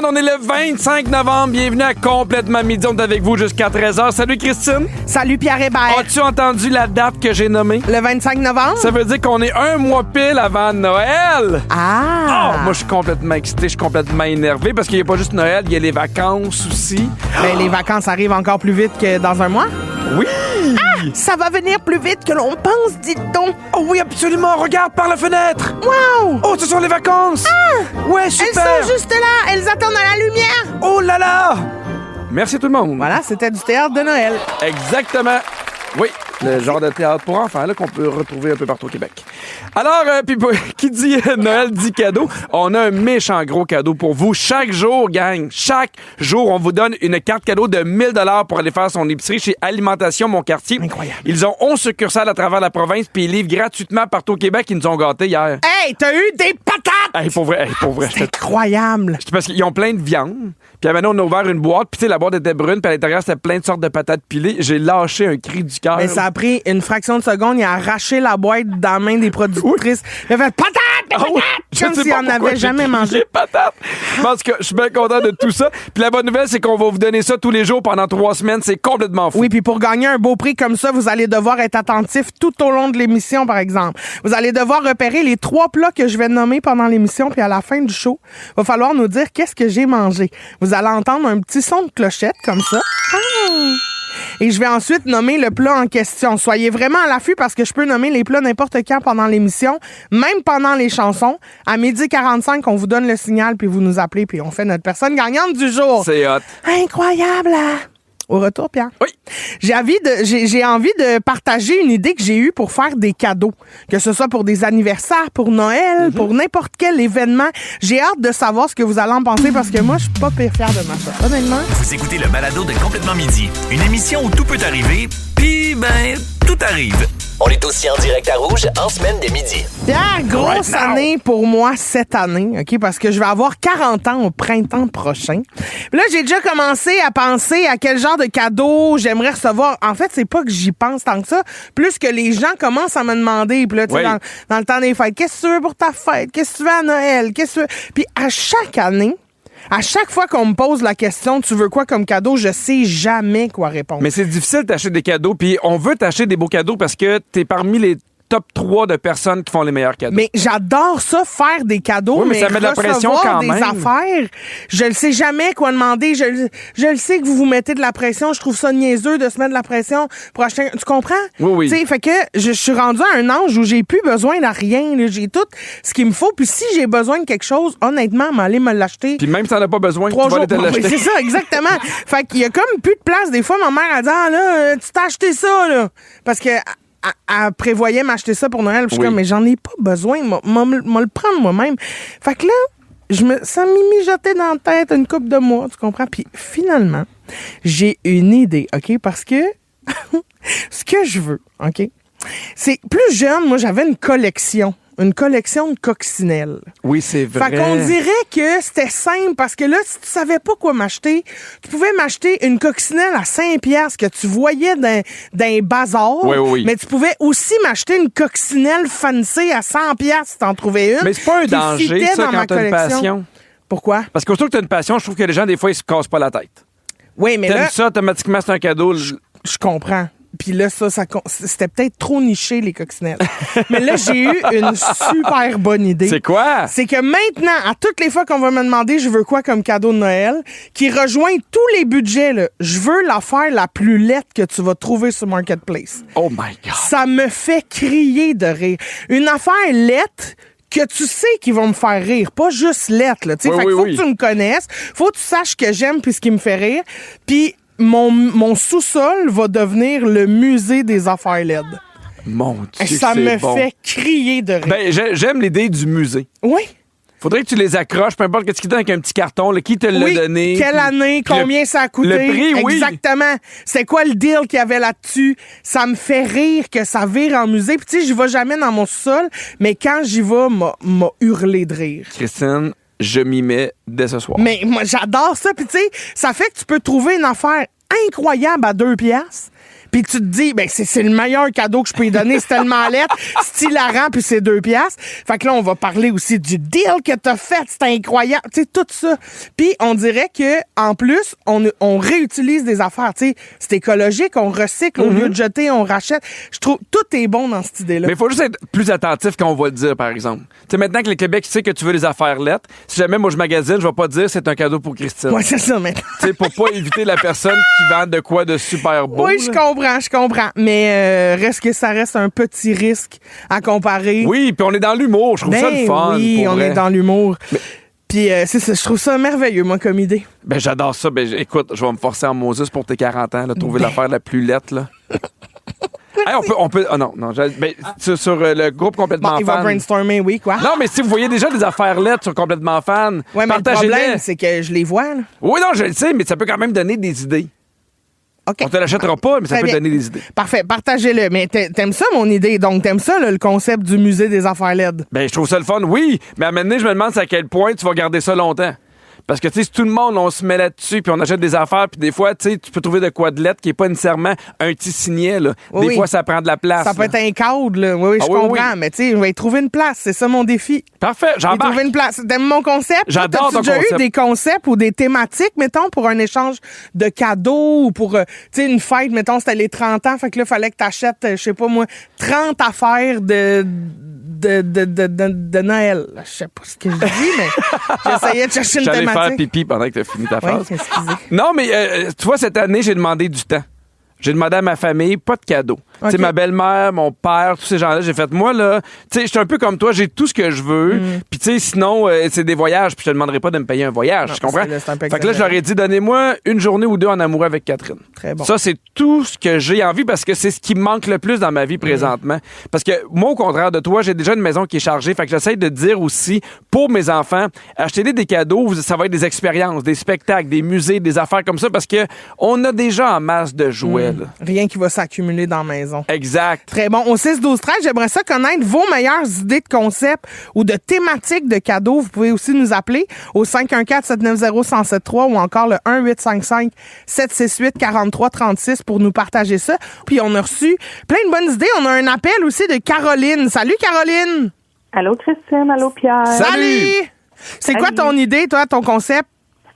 monde, on est le 25 novembre. Bienvenue à Complètement Midi. On est avec vous jusqu'à 13h. Salut Christine. Salut Pierre Hébert. As-tu entendu la date que j'ai nommée? Le 25 novembre? Ça veut dire qu'on est un mois pile avant Noël. Ah! Moi, je suis complètement excité, je suis complètement énervé parce qu'il n'y a pas juste Noël, il y a les vacances aussi. Ben, les vacances arrivent encore plus vite que dans un mois? Oui! Ça va venir plus vite que l'on pense, dites-donc. Oh oui, absolument. Regarde par la fenêtre. Wow! Oh, ce sont les vacances. Ouais, super. Elles sont juste là. Elles attendent à la lumière. Oh là là. Merci tout le monde. Voilà, c'était du théâtre de Noël. Exactement. Oui, le genre de théâtre pour enfants là, qu'on peut retrouver un peu partout au Québec. Alors, puis qui dit Noël dit cadeau. On a un méchant gros cadeau pour vous. Chaque jour, gang, chaque jour, on vous donne une carte cadeau de 1 000 $ pour aller faire son épicerie chez Alimentation Mon Quartier. Incroyable. Ils ont 11 succursales à travers la province, puis ils livrent gratuitement partout au Québec. Ils nous ont gâtés hier. Hey, t'as eu des patates! Hey, pour vrai. C'est incroyable. C'est parce qu'ils ont plein de viande. Puis maintenant, on a ouvert une boîte. Puis tu sais, la boîte était brune. Puis à l'intérieur, c'était plein de sortes de patates pilées. J'ai lâché un cri du cœur. Mais ça a pris une fraction de seconde. Il a arraché la boîte dans la main des productrices. Il a fait patates! Ah oui, Comme s'il en avait jamais mangé. Les patates. Parce que je suis bien content de tout ça. Puis la bonne nouvelle, c'est qu'on va vous donner ça tous les jours pendant 3 semaines. C'est complètement fou. Oui, puis pour gagner un beau prix comme ça, vous allez devoir être attentif tout au long de l'émission, par exemple. Vous allez devoir repérer les 3 plats que je vais nommer pendant l'émission, puis à la fin du show, il va falloir nous dire qu'est-ce que j'ai mangé. Vous allez entendre un petit son de clochette comme ça. Ah! Et je vais ensuite nommer le plat en question. Soyez vraiment à l'affût parce que je peux nommer les plats n'importe quand pendant l'émission, même pendant les chansons. À 12h45, on vous donne le signal, puis vous nous appelez, puis on fait notre personne gagnante du jour. C'est hot. Incroyable! Au retour, Pierre. Oui. J'ai envie de partager une idée que j'ai eue pour faire des cadeaux. Que ce soit pour des anniversaires, pour Noël, pour n'importe quel événement. J'ai hâte de savoir ce que vous allez en penser parce que moi, je suis pas pire fière de ma chose. Honnêtement. Vous écoutez le balado de Complètement Midi. Une émission où tout peut arriver, puis ben, tout arrive. On est aussi en direct à Rouge en semaine dès midi. Pierre, grosse année pour moi cette année, OK? Parce que je vais avoir 40 ans au printemps prochain. Puis là, j'ai déjà commencé à penser à quel genre de cadeau j'aimerais recevoir. En fait, c'est pas que j'y pense tant que ça, plus que les gens commencent à me demander. Puis là, tu sais, dans le temps des fêtes, qu'est-ce que tu veux pour ta fête? Qu'est-ce que tu veux à Noël? Qu'est-ce que tu veux? Puis à chaque année, à chaque fois qu'on me pose la question « Tu veux quoi comme cadeau? » je sais jamais quoi répondre. Mais c'est difficile d'acheter des cadeaux, puis on veut t'acheter des beaux cadeaux parce que t'es parmi les top 3 de personnes qui font les meilleurs cadeaux. Mais j'adore ça, faire des cadeaux, oui, mais ça met de la pression quand des même. affaires. Je ne sais jamais quoi demander. Je le sais que vous mettez de la pression. Je trouve ça niaiseux de se mettre de la pression pour acheter. Tu comprends? Oui. T'sais, fait que je suis rendue à un âge où j'ai plus besoin de rien. Là. J'ai tout ce qu'il me faut. Puis si j'ai besoin de quelque chose, honnêtement, m'aller me l'acheter. Puis même si t'en as pas besoin, 3 tu vas jours. aller te l'acheter. Oui, c'est ça, exactement. Fait qu'il y a comme plus de place. Des fois, ma mère a dit « Ah là, tu t'as acheté ça, là. » Parce que elle prévoyait m'acheter ça pour Noël. Je suis comme, mais j'en ai pas besoin. Moi le prendre moi-même. Fait que là, ça m'y mijotait dans la tête une couple de mois, tu comprends? Puis finalement, j'ai une idée, OK? Parce que ce que je veux, OK? C'est plus jeune, moi, j'avais une collection de coccinelles. Oui, c'est vrai. Fait qu'on dirait que c'était simple parce que là, si tu savais pas quoi m'acheter, tu pouvais m'acheter une coccinelle à 5 piastres que tu voyais d'un bazar. Oui. Mais tu pouvais aussi m'acheter une coccinelle fancy à 100 piastres si t'en trouvais une. Mais c'est pas un danger, ça, quand t'as une passion. Pourquoi? Parce qu'aussitôt que t'as une passion, je trouve que les gens, des fois, ils se cassent pas la tête. Oui, mais T'aimes là, ça, automatiquement, c'est un cadeau. je comprends. Puis là, c'était peut-être trop niché, les coccinelles. Mais là, j'ai eu une super bonne idée. C'est quoi? C'est que maintenant, à toutes les fois qu'on va me demander je veux quoi comme cadeau de Noël, qui rejoint tous les budgets, là, je veux l'affaire la plus laide que tu vas trouver sur Marketplace. Oh my God! Ça me fait crier de rire. Une affaire laide que tu sais qu'ils vont me faire rire, pas juste lettre, là. Fait qu'il faut que tu me connaisses, faut que tu saches que j'aime puis ce qui me fait rire. Puis mon sous-sol va devenir le musée des affaires LED. Mon Dieu, ça me fait crier de rire. Ben, j'aime l'idée du musée. Oui. Faudrait que tu les accroches, peu importe ce qu'ils donnent avec un petit carton, là, qui te l'a donné. Quelle année, combien ça a coûté. Le prix, oui. Exactement. C'est quoi le deal qu'il y avait là-dessus? Ça me fait rire que ça vire en musée. Puis tu sais, j'y vais jamais dans mon sous-sol, mais quand j'y vais, m'a hurlé de rire. Christine, je m'y mets dès ce soir. Mais moi, j'adore ça. Puis tu sais, ça fait que tu peux trouver une affaire incroyable à 2 piastres. Puis tu te dis, ben c'est le meilleur cadeau que je peux lui donner. C'est tellement lettre, c'est hilarant, puis c'est 2 piastres. Fait que là, on va parler aussi du deal que t'as fait. C'est incroyable. Tu sais, tout ça. Puis on dirait que en plus, on réutilise des affaires. Tu sais, c'est écologique, on recycle au lieu de jeter, on rachète. Je trouve tout est bon dans cette idée-là. Mais il faut juste être plus attentif quand on va le dire, par exemple. Tu sais, maintenant que le Québec sait que tu veux les affaires lettres, si jamais moi je magasine, je vais pas dire c'est un cadeau pour Christine. Ouais, c'est ça, mais. Tu sais, pour pas éviter la personne qui vend de quoi de super beau. Oui, je comprends. Mais reste que ça reste un petit risque à comparer. Oui, puis on est dans l'humour. Je trouve ça le fun. Oui, on est dans l'humour. Puis c'est ça, je trouve ça merveilleux, moi, comme idée. Ben, j'adore ça. Ben, écoute, je vais me forcer en Moses pour tes 40 ans, là, trouver l'affaire la plus lettre, là. Hey, on peut. Oh non. Sur le groupe Complètement Il Fan. va brainstormer, oui, quoi. Non, mais si vous voyez déjà des affaires lettres sur Complètement Fan, Ouais, mais le partagez-les. problème, c'est que je les vois, là. Oui, non, je le sais, mais ça peut quand même donner des idées. OK. On te l'achètera pas, mais ça Très peut bien. donner des idées. Parfait, partagez-le. Mais t'aimes ça, mon idée? Donc, t'aimes ça, là, le concept du musée des affaires LED? Ben, je trouve ça le fun, oui, mais à un moment donné, je me demande à quel point tu vas garder ça longtemps. Parce que, tu sais, si tout le monde, on se met là-dessus, puis on achète des affaires, puis des fois, tu sais, tu peux trouver de quoi de lettre qui est pas nécessairement un petit signet, là. Oui, des fois, ça prend de la place. Ça peut là. être un cadre, là. Oui, je Ah oui, comprends. oui. Mais, tu sais, je vais y trouver une place. C'est ça, mon défi. Parfait, Je vais j'embarque. trouver une place. T'aimes mon concept? J'adore T'as-tu ton déjà concept. eu des concepts ou des thématiques, mettons, pour un échange de cadeaux ou pour, tu sais, une fête, mettons, c'était les 30 ans, fait que là, il fallait que t'achètes, je sais pas moi, 30 affaires de Noël. Je sais pas ce que je dis, mais j'essayais de chercher une J'allais thématique. faire pipi pendant que tu as fini ta Oui, phrase. excusez. Non, mais tu vois, cette année, j'ai demandé du temps. J'ai demandé à ma famille, pas de cadeau. Tu sais, ma belle-mère, mon père, tous ces gens-là, j'ai fait, moi, là, tu sais, je suis un peu comme toi, j'ai tout ce que je veux. Puis, tu sais, sinon, c'est des voyages, puis je te demanderai pas de me payer un voyage, Non, tu comprends? c'est un peu Fait que là, je leur ai dit, donnez-moi une journée ou deux en amoureux avec Catherine. Très bon. Ça, c'est tout ce que j'ai envie parce que c'est ce qui me manque le plus dans ma vie présentement. Parce que moi, au contraire de toi, j'ai déjà une maison qui est chargée. Fait que j'essaie de dire aussi, pour mes enfants, achetez-les des cadeaux, ça va être des expériences, des spectacles, des musées, des affaires comme ça, parce que on a déjà en masse de jouets, là. Rien qui va s'accumuler dans la maison. Exact. Très bon. Au 6-12-13, j'aimerais ça connaître vos meilleures idées de concepts ou de thématiques de cadeaux. Vous pouvez aussi nous appeler au 514-790-1073 ou encore le 1-855-768-4336 pour nous partager ça. Puis on a reçu plein de bonnes idées. On a un appel aussi de Caroline. Salut Caroline! Allô Christine, allô Pierre. Salut! C'est quoi ton idée, toi, ton concept?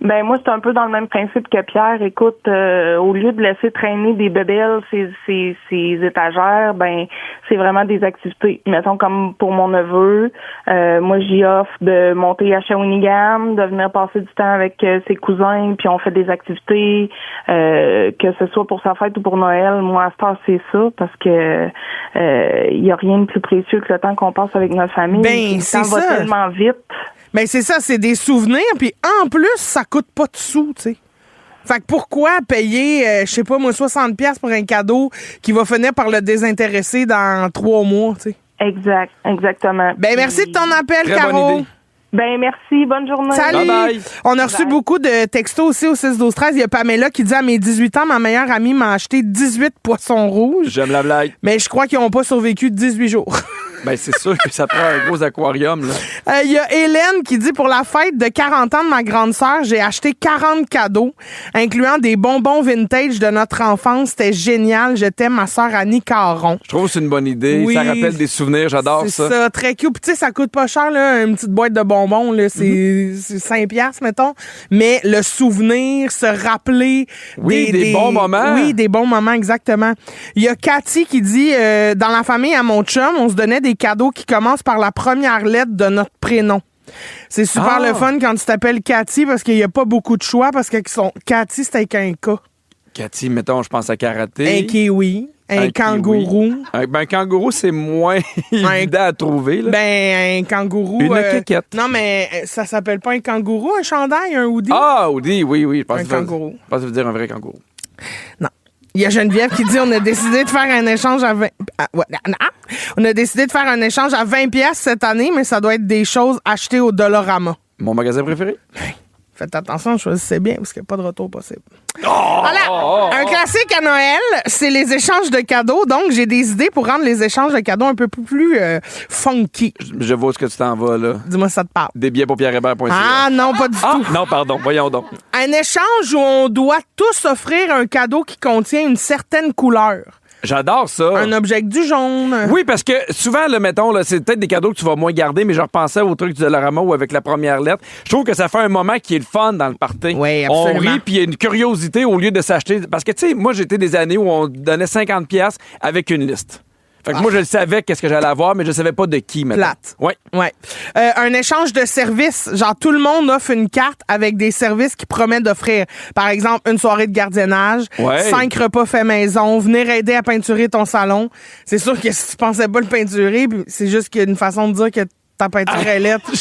Ben moi c'est un peu dans le même principe que Pierre. Écoute, au lieu de laisser traîner des bébelles ces étagères, ben c'est vraiment des activités. Mettons comme pour mon neveu, moi j'y offre de monter à Shawinigan, de venir passer du temps avec ses cousins, puis on fait des activités, que ce soit pour sa fête ou pour Noël. Moi à cette heure c'est ça parce que y a rien de plus précieux que le temps qu'on passe avec notre famille. Ben, le c'est temps va ça. tellement vite. Ben c'est ça, c'est des souvenirs, puis en plus, ça coûte pas de sous, tu sais. Fait que pourquoi payer, je sais pas moi, 60$ pour un cadeau qui va finir par le désintéresser dans 3 mois, tu sais? Exactement. Ben merci de ton appel, Très bonne Caro. idée. Ben merci, bonne journée. Salut! Bye bye. On a reçu Bye. beaucoup de textos aussi au 6-12-13. Il y a Pamela qui dit à mes 18 ans, ma meilleure amie m'a acheté 18 poissons rouges. J'aime la blague. Mais je crois qu'ils n'ont pas survécu 18 jours. Ben, c'est sûr que ça prend un gros aquarium, là. Il y a Hélène qui dit pour la fête de 40 ans de ma grande sœur, j'ai acheté 40 cadeaux, incluant des bonbons vintage de notre enfance. C'était génial. Je t'aime, ma sœur Annie Caron. Je trouve que c'est une bonne idée. Oui. Ça rappelle des souvenirs. J'adore C'est ça. ça, très cute. Puis tu sais, ça coûte pas cher, là, une petite boîte de bonbons, là, c'est 5$, mettons. Mais le souvenir, se rappeler Oui, des bons moments. Oui, des bons moments, exactement. Il y a Cathy qui dit, dans la famille à mon chum, on se donnait des cadeaux qui commencent par la première lettre de notre prénom. C'est super le fun quand tu t'appelles Cathy parce qu'il n'y a pas beaucoup de choix parce que Cathy, c'est avec un K. Cathy, mettons, je pense à karaté. Un kiwi, un kangourou. Kiwi. Un kangourou, c'est moins évident à trouver. Là. Ben, un kangourou. Une kékette. Non, mais ça s'appelle pas un kangourou, un chandail, un hoodie? Ah, oui, oui. Je pense Un que ça veut- kangourou. Je pense que ça veut dire un vrai kangourou. Non. Il y a Geneviève qui dit on a décidé de faire un échange à 20 On a décidé de faire un échange à 20$ cette année, mais ça doit être des choses achetées au Dollarama. Mon magasin préféré? Faites attention, choisissez bien parce qu'il n'y a pas de retour possible. Alors, un classique à Noël, c'est les échanges de cadeaux. Donc, j'ai des idées pour rendre les échanges de cadeaux un peu plus funky. Je vois ce que tu t'en vas, là. Dis-moi si ça te parle. Des billets pour Pierre-Hébert.ca. Ah non, pas du tout. Non, pardon. Voyons donc. Un échange où on doit tous offrir un cadeau qui contient une certaine couleur. J'adore ça. Un objet du jaune. Oui, parce que souvent, là, mettons, là, c'est peut-être des cadeaux que tu vas moins garder, mais je repensais au truc du Dollarama ou avec la première lettre. Je trouve que ça fait un moment qui est le fun dans le party. Oui, on absolument. rit, puis il y a une curiosité au lieu de s'acheter. Parce que, tu sais, moi, j'étais des années où on donnait 50$ avec une liste. Fait que moi, je le savais qu'est-ce que j'allais avoir, mais je savais pas de qui, maintenant. Plate. Oui. Ouais. Un échange de services. Genre, tout le monde offre une carte avec des services qu'il promet d'offrir. Par exemple, une soirée de gardiennage, Ouais. 5 repas faits maison, venir aider à peinturer ton salon. C'est sûr que si tu pensais pas le peinturer, puis c'est juste qu'il y a une façon de dire que ta peinture est lettre.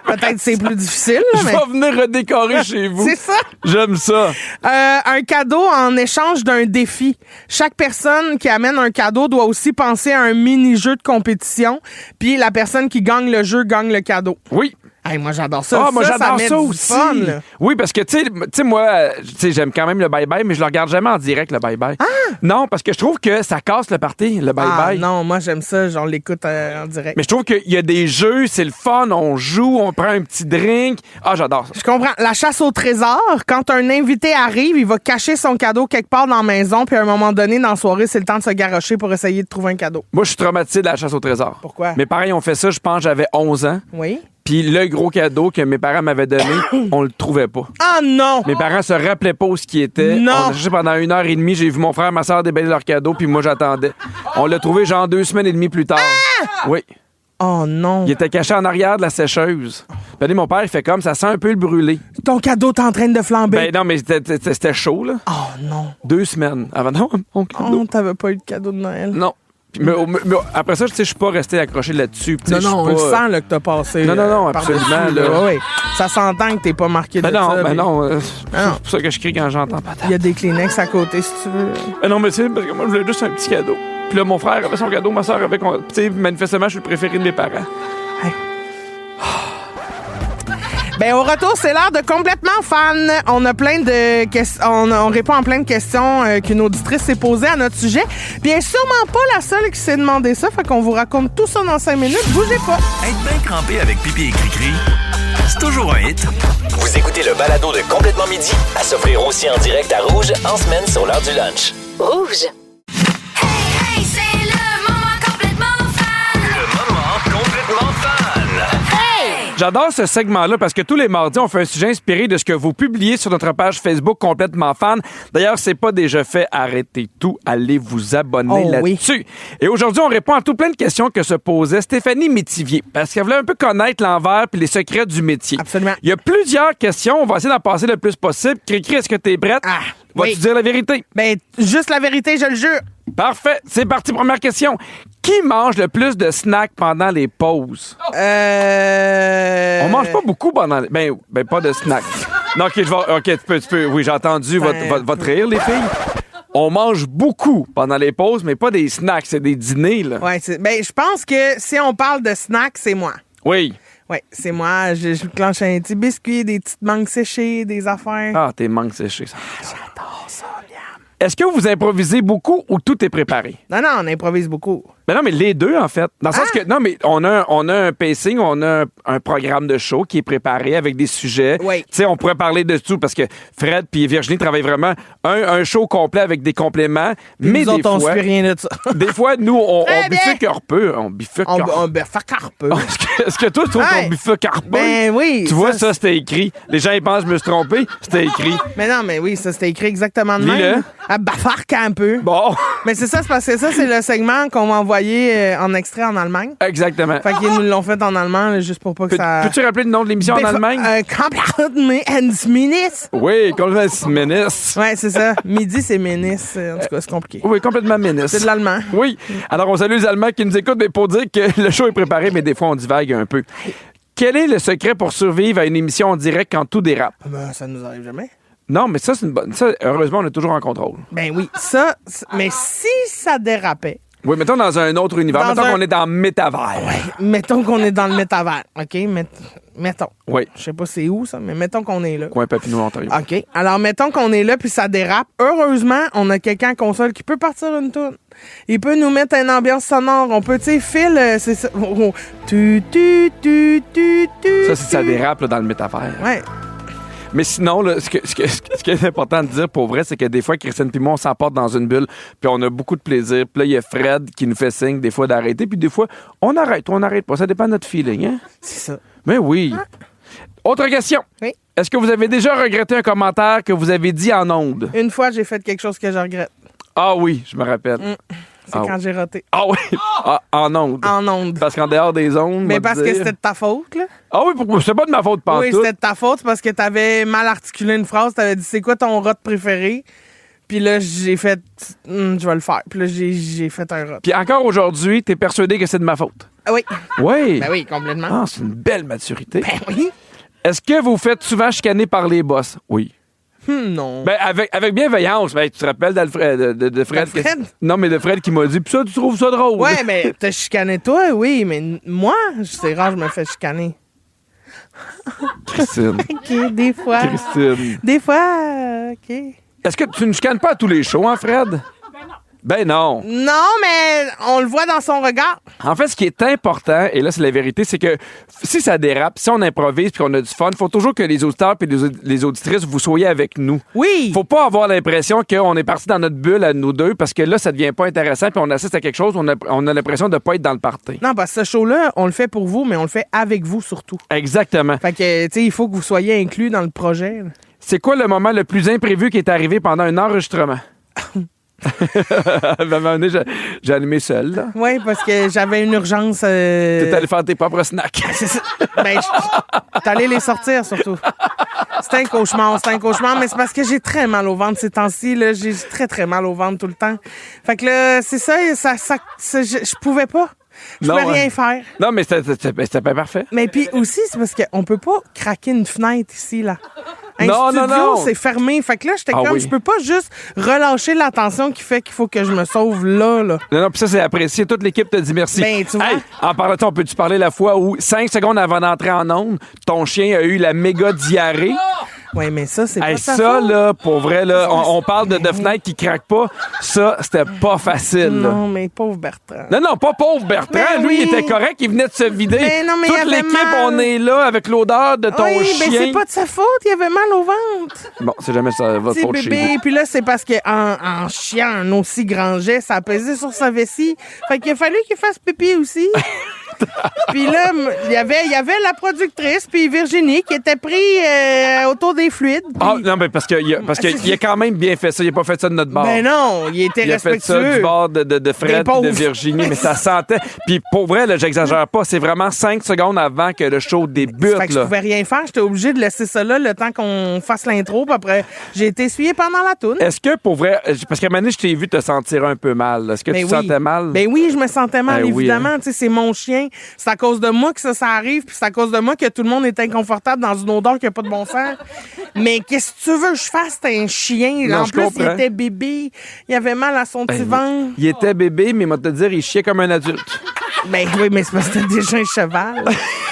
Peut-être c'est plus difficile, là, Je mais... vais venir redécorer chez vous. C'est ça. J'aime ça. Un cadeau en échange d'un défi. Chaque personne qui amène un cadeau doit aussi penser à un mini-jeu de compétition, puis la personne qui gagne le jeu gagne le cadeau. Oui. Hey, moi, j'adore ça. Moi, j'adore met ça du aussi. fun, là. Oui, parce que, tu sais, moi, j'aime quand même le bye-bye, mais je le regarde jamais en direct, le bye-bye. Non, parce que je trouve que ça casse le party, le bye-bye. Non, moi, j'aime ça. Genre, l'écoute en direct. Mais je trouve qu'il y a des jeux, c'est le fun, on joue, on prend un petit drink. Ah, j'adore ça. Je comprends. La chasse au trésor, quand un invité arrive, il va cacher son cadeau quelque part dans la maison, puis à un moment donné, dans la soirée, c'est le temps de se garrocher pour essayer de trouver un cadeau. Moi, je suis traumatisé de la chasse au trésor. Pourquoi? Mes parents ont fait ça, je pense, j'avais 11 ans. Oui. Puis le gros cadeau que mes parents m'avaient donné, on le trouvait pas. Ah non! Mes parents se rappelaient pas où ce qui était. Non. On a cherché pendant 1h30. J'ai vu mon frère et ma soeur déballer leur cadeau, puis moi, j'attendais. On l'a trouvé genre 2 semaines et demie plus tard. Oui. Oh non! Il était caché en arrière de la sécheuse. Puis mon père, il fait comme, ça sent un peu le brûlé. Ton cadeau est en train de flamber. Ben non, mais c'était chaud, là. Oh non! 2 semaines avant. Non, mon cadeau. Oh, t'avais pas eu de cadeau de Noël? Non. Puis, mais après ça, tu sais, je suis pas resté accroché là-dessus. Puis, tu sais, Non, non, on je le suis pas... sent là, que t'as passé. Non, par-dessus, absolument, là. Ouais. Ça s'entend que t'es pas marqué de ça. non, puis non. Ah non. C'est pour ça que je crie quand j'entends patate. Il y a des Kleenex à côté, si tu veux. Non, mais c'est parce que moi, je voulais juste un petit cadeau. Puis là, mon frère avait son cadeau, ma soeur avait... Tu sais, manifestement, je suis le préféré de mes parents. Hey. Ben, au retour, c'est l'heure de Complètement Fan. On a plein de questions. On répond à plein de questions qu'une auditrice s'est posée à notre sujet. Puis elle est sûrement pas la seule qui s'est demandé ça. Fait qu'on vous raconte tout ça dans 5 minutes. Bougez pas. Être bien crampé avec pipi et cri-cri, c'est toujours un hit. Vous écoutez le balado de Complètement Midi, à s'offrir aussi en direct à Rouge en semaine sur l'heure du lunch. Rouge. Hey, c'est le moment complètement fan. Le moment complètement fan. J'adore ce segment-là parce que tous les mardis, on fait un sujet inspiré de ce que vous publiez sur notre page Facebook Complètement Fan. D'ailleurs, c'est pas déjà fait, arrêtez tout, allez vous abonner là-dessus. Et aujourd'hui, on répond à tout plein de questions que se posait Stéphanie Métivier parce qu'elle voulait un peu connaître l'envers puis les secrets du métier. Absolument. Il y a plusieurs questions, on va essayer d'en passer le plus possible. Cricri, est-ce que t'es prête? Vas-tu dire la vérité? Ben, juste la vérité, je le jure. Parfait, c'est parti, première question. Qui mange le plus de snacks pendant les pauses? On mange pas beaucoup pendant les... Ben, pas de snacks. Non, OK, tu peux. Oui, j'ai entendu votre rire, les filles. On mange beaucoup pendant les pauses, mais pas des snacks, c'est des dîners, là. Ouais, ben, je pense que si on parle de snacks, c'est moi. Oui. Ouais, c'est moi. Je clenche un petit biscuit, des petites mangues séchées, des affaires. Ah, tes mangues séchées, ça. J'adore ça, Liam. Est-ce que vous improvisez beaucoup ou tout est préparé? Non, on improvise beaucoup. Ben non, mais les deux, en fait. Dans le sens que, non, mais on a un pacing, on a un programme de show qui est préparé avec des sujets. Oui. Tu sais, on pourrait parler de tout parce que Fred puis Virginie travaillent vraiment un show complet avec des compléments. Puis mais nous des autres, on fois, se fait rien de ça. des fois, nous, on Très bien. bifurque un peu. On bifurque On bifurque un peu. Est-ce que toi, tu trouves Hey. qu'on bifurque un peu? Ben oui. Tu vois, ça, c'était écrit. Les gens, ils pensent que je me suis trompé. C'était écrit. Mais non, mais oui, ça, c'était écrit exactement de Lis-le. même. À bafarque un peu. Bon, Mais c'est ça, c'est parce que ça, c'est le segment qu'on m'a envoyé en extrait en Allemagne. exactement. Fait qu'ils nous l'ont fait en allemand, là, juste pour pas que ça... Peux-tu rappeler le nom de l'émission en Allemagne? Complètement Minis. Oui, complètement ministre. Ouais, c'est ça. Midi, c'est Minis. En tout cas, c'est compliqué. Oui, complètement ministre. C'est de l'allemand. Oui. Alors, on salue les Allemands qui nous écoutent, mais pour dire que le show est préparé, mais des fois, on divague un peu. Quel est le secret pour survivre à une émission en direct quand tout dérape? Ben, ça nous arrive jamais. Non, mais ça, c'est une bonne... Ça, heureusement, on est toujours en contrôle. Ben oui, ça... Mais si ça dérapait, Oui, mettons dans un autre univers. Dans Mettons un- qu'on est dans métavers. Mettons qu'on est dans le métavers, OK? Mettons. Oui. Je sais pas c'est où, ça, mais mettons qu'on est là. Coin Papineau, Ontario. OK. Alors, mettons qu'on est là, puis ça dérape. Heureusement, on a quelqu'un à console qui peut partir une toune. Il peut nous mettre une ambiance sonore. On peut, tu sais, Phil, c'est ça. Tu. Ça, c'est ça dérape là, dans le métavers. Ouais. Mais sinon, là, ce qui est important de dire pour vrai, c'est que des fois, Christine puis moi, on s'emporte dans une bulle, puis on a beaucoup de plaisir. Puis là, il y a Fred qui nous fait signe des fois d'arrêter, puis des fois, on arrête ou on n'arrête pas. Ça dépend de notre feeling, hein? C'est ça. Mais oui. Autre question. Oui. Est-ce que vous avez déjà regretté un commentaire que vous avez dit en ondes? Une fois, j'ai fait quelque chose que je regrette. Ah oui, je me rappelle. C'est Ah quand j'ai roté. Ah oui, ah, en ondes. En ondes. Parce qu'en dehors des ondes, Mais on va parce que dire- c'était de ta faute, là. Ah oui, pourquoi? C'est pas de ma faute, pas Oui, tout. c'était de ta faute parce que t'avais mal articulé une phrase. T'avais dit, c'est quoi ton rot préféré? Puis là, j'ai fait, je vais le faire. Puis là, j'ai fait un rot. Puis encore aujourd'hui, t'es persuadé que c'est de ma faute. Ah oui. Oui. Ben oui, complètement. Ah, c'est une belle maturité. Ben oui. Est-ce que vous faites souvent chicaner par les boss? Oui. Non. Ben, avec bienveillance. Ben, tu te rappelles d'Alfred, de Fred? D'Alfred? Non, mais de Fred qui m'a dit, puis ça, tu trouves ça drôle? Ouais, mais t'as chicané toi, oui, mais moi, c'est rare, je me fais chicaner. Christine. OK, des fois. Christine. Des fois, OK. Est-ce que tu ne chicanes pas à tous les shows, hein, Fred? Ben non. Non, mais on le voit dans son regard. En fait, ce qui est important, et là, c'est la vérité, c'est que si ça dérape, si on improvise puis qu'on a du fun, il faut toujours que les auditeurs et les auditrices, vous soyez avec nous. Oui. Faut pas avoir l'impression qu'on est parti dans notre bulle à nous deux parce que là, ça devient pas intéressant puis on assiste à quelque chose, on a l'impression de pas être dans le party. Non, parce que ce show-là, on le fait pour vous, mais on le fait avec vous surtout. Exactement. Fait que, tu sais, il faut que vous soyez inclus dans le projet. là. C'est quoi le moment le plus imprévu qui est arrivé pendant un enregistrement? À un moment donné, j'ai animé seul, là. Oui, parce que j'avais une urgence. T'es allé faire tes propres snacks. C'est ça. Ben, t'es allé les sortir, surtout. C'était un cauchemar, mais c'est parce que j'ai très mal au ventre ces temps-ci, là. J'ai très, très mal au ventre tout le temps. Fait que là, c'est ça, je pouvais pas. Je pouvais rien faire. Non, mais c'était pas parfait. Mais puis aussi, c'est parce qu'on peut pas craquer une fenêtre ici, là. Un Non, studio, non. c'est fermé. Fait que là, j'étais Ah comme, oui. je peux pas juste relâcher l'attention qui fait qu'il faut que je me sauve là. Non, puis ça, c'est apprécié. Toute l'équipe te dit merci. Ben, tu vois. Hey, en parlant de ça, on peut-tu parler la fois où, 5 secondes avant d'entrer en onde, ton chien a eu la méga diarrhée? Oui, mais ça, c'est pas Hey, sa ça, faute. là, pour vrai, là, on parle de fenêtres qui craquent pas. Ça, c'était pas facile, là. Non, mais pauvre Bertrand. Non, pas pauvre Bertrand. Ben Lui, il oui. était correct. Il venait de se vider. Ben non, mais il Toute avait l'équipe, mal. on est là avec l'odeur de ton Oui, chien. mais c'est pas de sa faute, il avait mal au ventre. Bon, c'est jamais ça, votre Petit faute chez bébé, vous. puis là, c'est parce que en chiant un aussi grand jet, ça a pesé sur sa vessie. Fait qu'il a fallu qu'il fasse pipi aussi. Puis là, il y avait la productrice, puis Virginie, qui était pris autour des fluides. puis- Ah, non, mais parce qu'il a quand même bien fait ça. Il a pas fait ça de notre bord. Ben non, il était Il a fait ça respectueux. du bord de Fred Des et de pauvres. Virginie, mais ça sentait. Puis pour vrai, là, j'exagère pas, c'est vraiment 5 secondes avant que le show débute. Fait que je Là. pouvais rien faire. J'étais obligée de laisser ça là le temps qu'on fasse l'intro. Puis après, j'ai été essuyée pendant la toune. Est-ce que pour vrai, parce qu'à un moment donné, je t'ai vu te sentir un peu mal. là. Est-ce que Ben tu te oui. sentais mal? Ben oui, je me sentais mal, Ben oui, évidemment. Tu sais, c'est mon chien. C'est à cause de moi que ça arrive, puis c'est à cause de moi que tout le monde est inconfortable dans une odeur qui n'a pas de bon sens. Mais qu'est-ce que tu veux que je fasse? C'est un chien. Non, En je plus, comprends. il était bébé. Il avait mal à son petit Ben, ventre. il était bébé, mais il m'a te dire, il chiait comme un adulte. Ben oui, mais c'est parce que c'était déjà un cheval.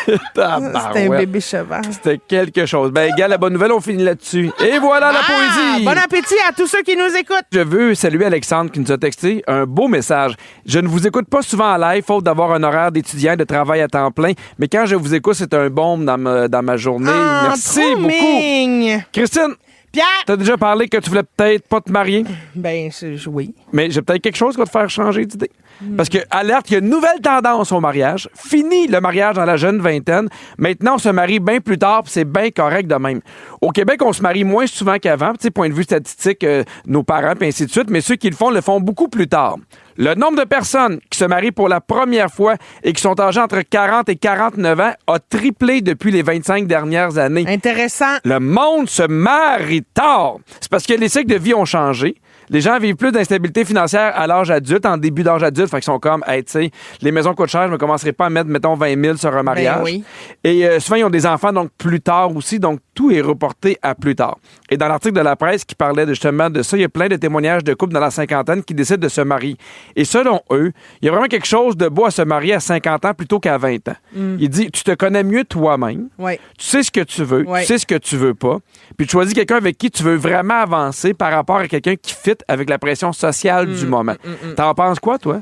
C'était un Tabarouette. bébé cheval. C'était quelque chose. Ben, gars, la bonne nouvelle, on finit là-dessus. Et voilà la poésie! Bon appétit à tous ceux qui nous écoutent. Je veux saluer Alexandre qui nous a texté un beau message. Je ne vous écoute pas souvent en live, faute d'avoir un horaire d'étudiant et de travail à temps plein, mais quand je vous écoute, c'est un baume dans ma journée. Merci trop beaucoup. mignon. Christine, Pierre! t'as déjà parlé que tu voulais peut-être pas te marier, Ben, oui. mais j'ai peut-être quelque chose qui va te faire changer d'idée. Parce que, alerte, il y a une nouvelle tendance au mariage. Fini le mariage dans la jeune vingtaine. Maintenant, on se marie bien plus tard, puis c'est bien correct de même. Au Québec, on se marie moins souvent qu'avant, tu sais, point de vue statistique, nos parents, puis ainsi de suite, mais ceux qui le font beaucoup plus tard. Le nombre de personnes qui se marient pour la première fois et qui sont âgées entre 40 et 49 ans a triplé depuis les 25 dernières années. Intéressant. Le monde se marie tard. C'est parce que les cycles de vie ont changé. Les gens vivent plus d'instabilité financière à l'âge adulte, en début d'âge adulte. Fait qu'ils sont comme, hey, tu sais, les maisons coûtent cher, je ne commencerai pas à mettre, mettons, 20 000 sur un mariage. oui. Et souvent, ils ont des enfants, donc plus tard aussi. Donc, tout est reporté à plus tard. Et dans l'article de la presse qui parlait justement de ça, il y a plein de témoignages de couples dans la cinquantaine qui décident de se marier. Et selon eux, il y a vraiment quelque chose de beau à se marier à 50 ans plutôt qu'à 20 ans. Il dit, tu te connais mieux toi-même. Ouais. Tu sais ce que tu veux, Ouais. tu sais ce que tu veux pas. Puis tu choisis quelqu'un avec qui tu veux vraiment avancer par rapport à quelqu'un qui fit avec la pression sociale du moment. T'en penses quoi, toi?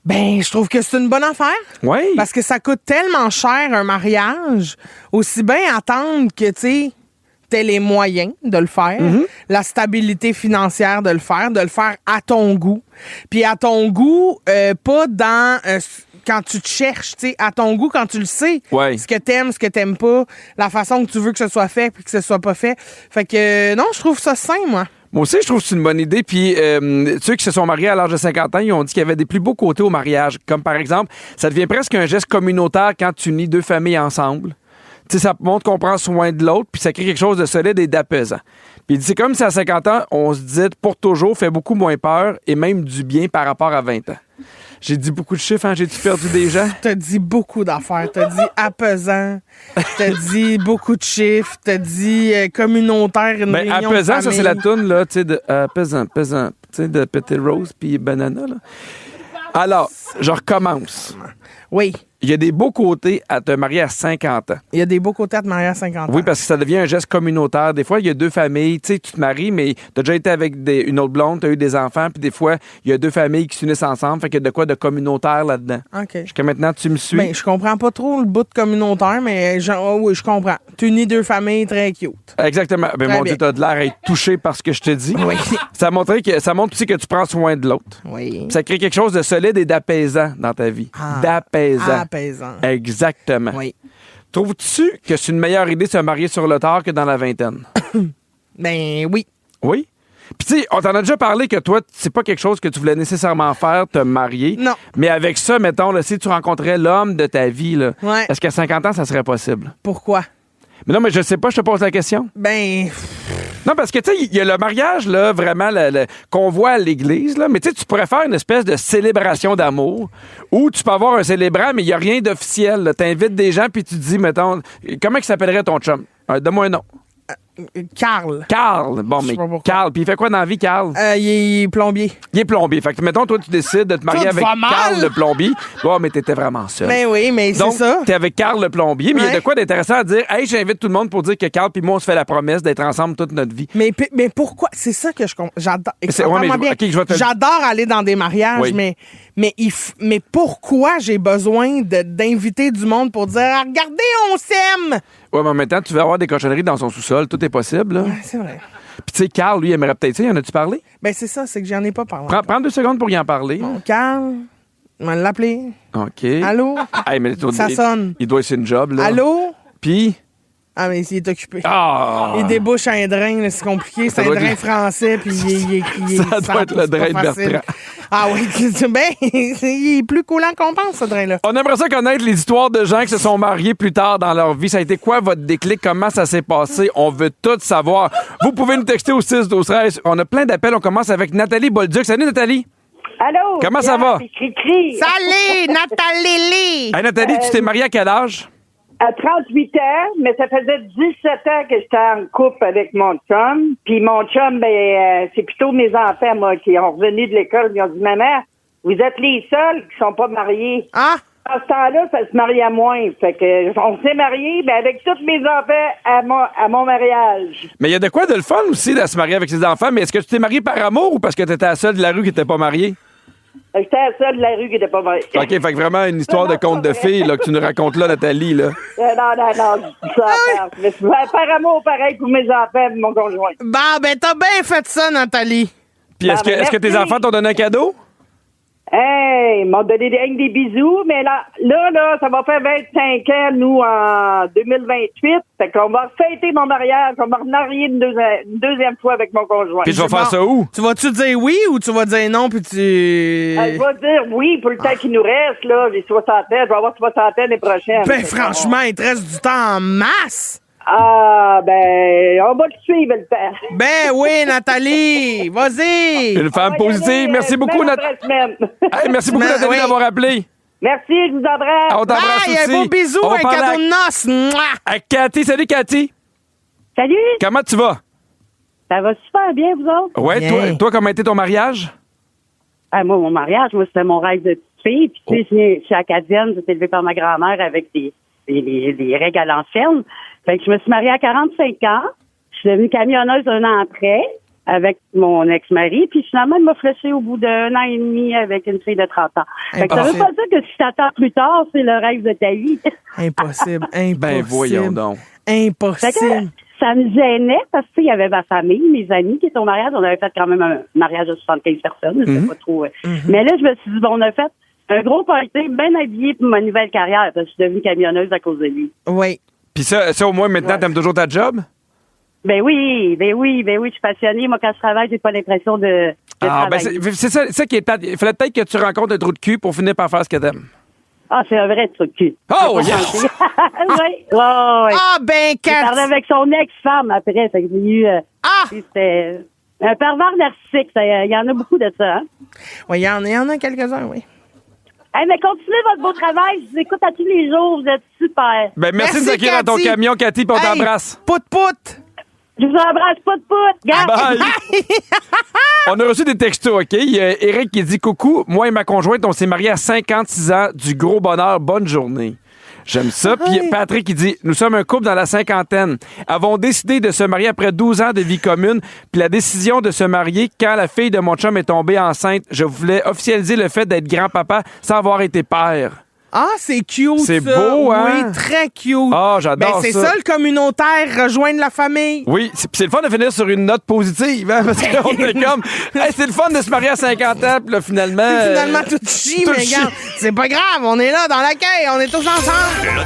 Ben, je trouve que c'est une bonne affaire. Oui. Parce que ça coûte tellement cher un mariage, aussi bien attendre que, tu sais, t'aies les moyens de le faire, la stabilité financière de le faire à ton goût. Puis à ton goût, pas dans... quand tu te cherches, tu sais, à ton goût, quand tu le sais, Ouais. ce que t'aimes pas, la façon que tu veux que ce soit fait puis que ce soit pas fait. Fait que, non, je trouve ça sain, moi. Moi aussi, je trouve que c'est une bonne idée. Puis, ceux qui se sont mariés à l'âge de 50 ans, ils ont dit qu'il y avait des plus beaux côtés au mariage. Comme par exemple, ça devient presque un geste communautaire quand tu unis deux familles ensemble. Tu sais, ça montre qu'on prend soin de l'autre, puis ça crée quelque chose de solide et d'apaisant. Puis il dit, c'est comme si à 50 ans, on se dit pour toujours fait beaucoup moins peur et même du bien par rapport à 20 ans. J'ai dit beaucoup de chiffres, hein? J'ai-tu perdu des gens? T'as dit beaucoup d'affaires. T'as dit apaisant. T'as dit beaucoup de chiffres. T'as dit communautaire, une Ben, réunion apaisant, de ça, c'est la toune, là, tu sais, de apaisant, tu sais, de Petit Rose puis Banana, là. Alors, je recommence. Oui. Il y a des beaux côtés à te marier à 50 ans. Il y a des beaux côtés à te marier à 50 ans. Oui, parce que ça devient un geste communautaire. Des fois, il y a deux familles. Tu sais, tu te maries, mais tu as déjà été avec une autre blonde, tu as eu des enfants, puis des fois, il y a deux familles qui s'unissent ensemble. Fait qu'il y a de quoi de communautaire là-dedans. OK. Jusqu'à maintenant, tu me suis? Ben, je comprends pas trop le bout de communautaire, mais oui, je comprends. Tu unis deux familles très cute. Exactement. Ben, Très mon bien. Dieu, t'as de l'air à être touché par ce que je te dis. Oui. Ça montre aussi que tu prends soin de l'autre. Oui. Ça crée quelque chose de solide et d'apaisant dans ta vie. D'apaisant. Apaisant. Exactement. Oui. Trouves-tu que c'est une meilleure idée de se marier sur le tard que dans la vingtaine? Ben oui. Oui. Puis tu sais, on t'en a déjà parlé que toi, c'est pas quelque chose que tu voulais nécessairement faire, te marier. Non. Mais avec ça, mettons, là, si tu rencontrais l'homme de ta vie, là, Ouais. est-ce qu'à 50 ans, ça serait possible? Pourquoi? Mais non, mais je sais pas, je te pose la question. Ben, Non, parce que, tu sais, il y a le mariage, là, vraiment, qu'on voit à l'église, là. Mais tu sais, tu pourrais faire une espèce de célébration d'amour où tu peux avoir un célébrant, mais il n'y a rien d'officiel. Tu invites des gens, puis tu te dis, mettons, comment il s'appellerait ton chum? Donne-moi un nom. Carl. Carl. Bon, Je sais mais pas pourquoi. Carl. Puis il fait quoi dans la vie, Carl? Il est plombier. Il est plombier. Fait que, mettons, toi, tu décides de te marier Tout avec va mal. Carl le plombier. Ouais, mais t'étais vraiment seul. Ben oui, mais c'est Donc, ça. t'es avec Carl le plombier, mais il y a Ouais. de quoi d'intéressant à dire. Hey, j'invite tout le monde pour dire que Carl puis moi, on se fait la promesse d'être ensemble toute notre vie. Mais pourquoi? C'est ça que je comprends. J'adore. C'est- ouais, mais Entends-moi bien. ok, je vais te- J'adore aller dans des mariages, Oui. mais pourquoi j'ai besoin d'inviter du monde pour dire ah, regardez, on s'aime? Ouais, mais en même temps, tu veux avoir des cochonneries dans son sous-sol. Tout est possible, là. Ouais, c'est vrai. Puis, tu sais, Carl, lui, il aimerait peut-être ça. En as-tu parlé? Ben c'est ça, c'est que j'en ai pas parlé. Prends 2 secondes pour y en parler. Bon, Carl, on va l'appeler. OK. Allô? Hey, mais Ça sonne. Il doit essayer une job, là. Allô? Puis. Ah, mais il est occupé. Ah! Il débouche un drain, là, c'est compliqué. C'est Ça un doit être drain le- français, puis il est Ça doit être le c'est pas drain de facile. Bertrand. Ah oui, ben, il est plus coulant qu'on pense, ce drain-là. On aimerait ça connaître les histoires de gens qui se sont mariés plus tard dans leur vie. Ça a été quoi votre déclic? Comment ça s'est passé? On veut tout savoir. Vous pouvez nous texter au 6-12-13. On a plein d'appels. On commence avec Nathalie Bolduc. Salut, Nathalie. Allô? Comment ça va? C'est Cri-Cri. Salut, Nathalie! Hey, Nathalie, tu t'es mariée à quel âge? À 38 ans, mais ça faisait 17 ans que j'étais en couple avec mon chum. Puis mon chum, c'est plutôt mes enfants, moi, qui ont revenu de l'école. Ils ont dit, maman, vous êtes les seuls qui sont pas mariés. Ah! À ce temps-là, ça se mariait moins. Fait que on s'est mariés, avec tous mes enfants à mon mariage. Mais il y a de quoi de le fun aussi de se marier avec ses enfants. Mais est-ce que tu t'es mariée par amour ou parce que tu étais la seule de la rue qui n'était pas mariée? J'étais la seule de la rue qui n'était pas mariée. OK, fait que vraiment une histoire de conte de filles là, que tu nous racontes là, Nathalie. Là. Non, je dis ça à part. Mais c'est par amour, pareil, pour mes enfants et mon conjoint. Bon, ben, t'as bien fait ça, Nathalie. Puis est-ce que tes merci. enfants t'ont donné un cadeau? Hey, ils m'ont donné des bisous, mais là, ça va faire 25 ans, nous, en 2028. Fait qu'on va fêter mon mariage. On va remarier une deuxième fois avec mon conjoint. Puis tu vas faire Bon. ça où? Tu vas-tu dire oui ou tu vas dire non, puis tu... Je vais dire oui pour le temps qui nous reste, là. J'ai 60 ans. Je vais avoir 60 ans l'année prochaine. Ben, franchement, il te reste du temps en masse. Ah, ben, on va le suivre, le père. Ben oui, Nathalie, vas-y. Une femme positive. Merci beaucoup, Nathalie. Merci beaucoup, Semaine, Nathalie, oui. d'avoir appelé. Merci, je vous embrasse. On t'embrasse Bye, aussi. un beau bisou, On va un parler cadeau de noces. Mouah. à Cathy. Salut, Cathy. Salut, Comment tu vas? ça va super bien, vous autres? Ouais, Bien. toi, comment a été ton mariage? Ah, moi, mon mariage, c'était mon rêve de petite fille. Puis, tu sais, je suis acadienne, j'étais élevée par ma grand-mère avec des règles à l'ancienne. Fait que je me suis mariée à 45 ans. Je suis devenue camionneuse un an après avec mon ex-mari. Puis finalement, il m'a fléché au bout d'un an et demi avec une fille de 30 ans. Fait que ça veut pas dire que si t'attends plus tard, c'est le rêve de ta vie. Impossible, impossible. Ben, voyons donc. Fait que Impossible. ça me gênait parce que il y avait ma famille, mes amis qui étaient au mariage. On avait fait quand même un mariage de 75 personnes. C'était pas trop. Mais là, je me suis dit, bon, on a fait un gros party, bien habillé pour ma nouvelle carrière parce que je suis devenue camionneuse à cause de lui. Oui. Puis ça, au moins, maintenant, t'aimes toujours ta job? Ben oui, je suis passionnée. Moi, quand je travaille, j'ai pas l'impression de travailler. C'est ça qui est plate. Il fallait peut-être que tu rencontres un trou de cul pour finir par faire ce que t'aimes. Ah, c'est un vrai truc cul. Oh, Je vais pas yes! mentir. Oui. Ah, ben, J'ai parlé Cathy. avec son ex-femme après. Fait que j'ai eu... Ah! C'était un pervers narcissique. Il y en a beaucoup de ça, hein? Oui, il y en a quelques-uns, oui. Hey, mais continuez votre beau travail. Je vous écoute à tous les jours. Vous êtes super. Ben, merci de nous Merci, accueillir dans ton Cathy. camion, Cathy, puis on Hey, t'embrasse. Pout-pout. Je vous embrasse pas de pout. Garde. Bye! On a reçu des textos, OK? Il y a Eric qui dit « Coucou, moi et ma conjointe, on s'est mariés à 56 ans. Du gros bonheur. Bonne journée. » J'aime ça. Puis Patrick qui dit « Nous sommes un couple dans la cinquantaine. Avons décidé de se marier après 12 ans de vie commune. Puis la décision de se marier quand la fille de mon chum est tombée enceinte, je voulais officialiser le fait d'être grand-papa sans avoir été père. » Ah, c'est cute, C'est ça. beau, hein? Oui, très cute. Ah, j'adore ben, c'est ça. ça, le communautaire, rejoindre la famille. Oui, c'est le fun de finir sur une note positive, hein, parce qu'on est comme, hey, c'est le fun de se marier à 50 ans, puis là, finalement... Finalement, tout chie, tout mais chie. regarde, c'est pas grave, on est là, dans l'accueil, on est tous ensemble. La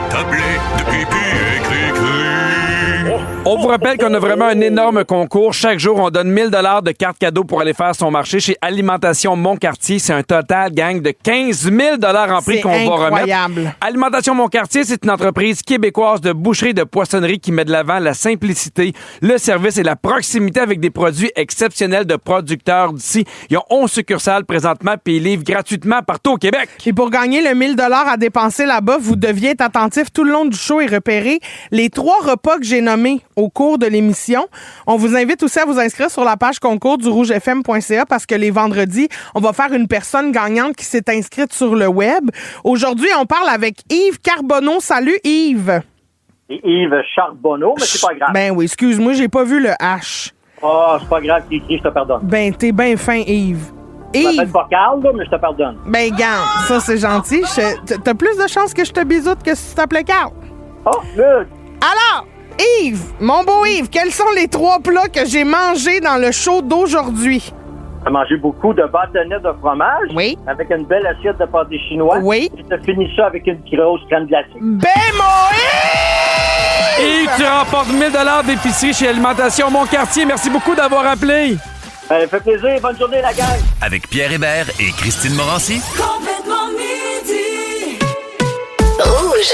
tablée, de pipi et cri-cri. On vous rappelle qu'on a vraiment un énorme concours. Chaque jour, on donne 1000 $ de cartes cadeaux pour aller faire son marché chez Alimentation Montcartier. C'est un total, gang, de 15 000 $ en prix C'est qu'on va incroyable. remettre. Alimentation Montcartier, c'est une entreprise québécoise de boucherie et de poissonnerie qui met de l'avant la simplicité, le service et la proximité avec des produits exceptionnels de producteurs d'ici. Ils ont 11 succursales présentement puis ils livrent gratuitement partout au Québec. Et pour gagner le 1000 $ à dépenser là-bas, vous deviez être attentif tout le long du show et repérer les 3 repas que j'ai nommés au cours de l'émission. On vous invite aussi à vous inscrire sur la page concours du rougefm.ca parce que les vendredis, on va faire une personne gagnante qui s'est inscrite sur le web. Aujourd'hui, on parle avec Yves Carbonneau. Salut Yves. Et Yves Charbonneau, mais c'est pas grave. Ben oui, excuse-moi, j'ai pas vu le H. Oh, c'est pas grave, Kiki, je te pardonne. Ben, t'es bien fin, Yves. Je m'appelle Yves, pas Carl, là, mais je te pardonne. ben garde, ça c'est gentil. T'as plus de chances que je te bisoute que si tu t'appelais Carl. Oh, good. Alors, Yves, mon beau Yves, quels sont les 3 plats que j'ai mangés dans le show d'aujourd'hui? T'as mangé beaucoup de bâtonnets de fromage. Oui. Avec une belle assiette de pâté chinois. Oui. Et t'as fini ça avec une grosse crème glacée. Ben, mon Yves! Et tu remportes 1000 $ d'épicerie chez Alimentation Montcartier. Merci beaucoup d'avoir appelé. Ça fait plaisir. Bonne journée, la gang. Avec Pierre Hébert et Christine Morancy. Complètement midi. Rouge.